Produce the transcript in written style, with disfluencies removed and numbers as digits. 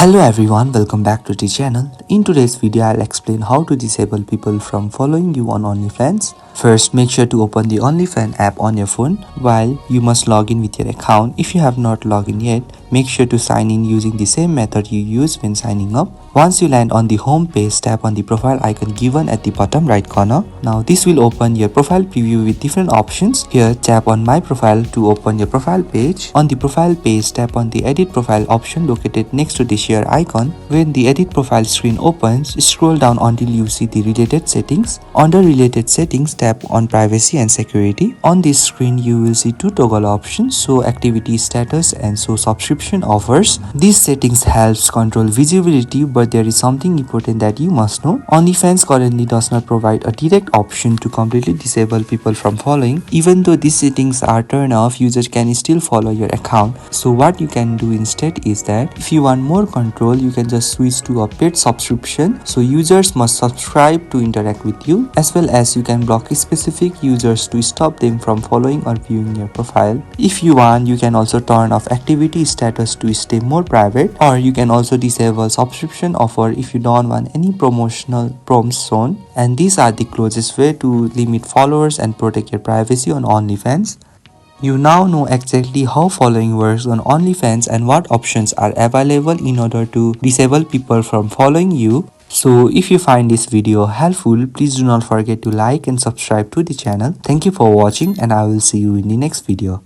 Hello everyone, welcome back to the channel. In today's video, I'll explain how to disable people from following you on OnlyFans. First, make sure to open the OnlyFans app on your phone. While you must log in with your account. If you have not logged in yet, make sure to sign in using the same method you use when signing up. Once you land on the home page, tap on the profile icon given at the bottom right corner. Now this will open your profile preview with different options. Here, tap on my profile to open your profile page. On the profile page, tap on the edit profile option located next to the share icon. When the edit profile screen opens, scroll down until you see the related settings. Under related settings, tap on privacy and security. On this screen, you will see two toggle options: show activity status and show subscription offers. These settings helps control visibility, but there is something important that you must know. OnlyFans currently does not provide a direct option to completely disable people from following. Even though these settings are turned off, users can still follow your account. So what you can do instead is that if you want more control, you can just switch to a paid subscription. So users must subscribe to interact with you, as well as you can block specific users to stop them from following or viewing your profile. If you want, you can also turn off activity status to stay more private, or you can also disable subscription offer if you don't want any promotional prompts shown. And these are the closest way to limit followers and protect your privacy on OnlyFans. You now know exactly how following works on OnlyFans and what options are available in order to disable people from following you. So if you find this video helpful, please do not forget to like and subscribe to the channel. Thank you for watching, and I will see you in the next video.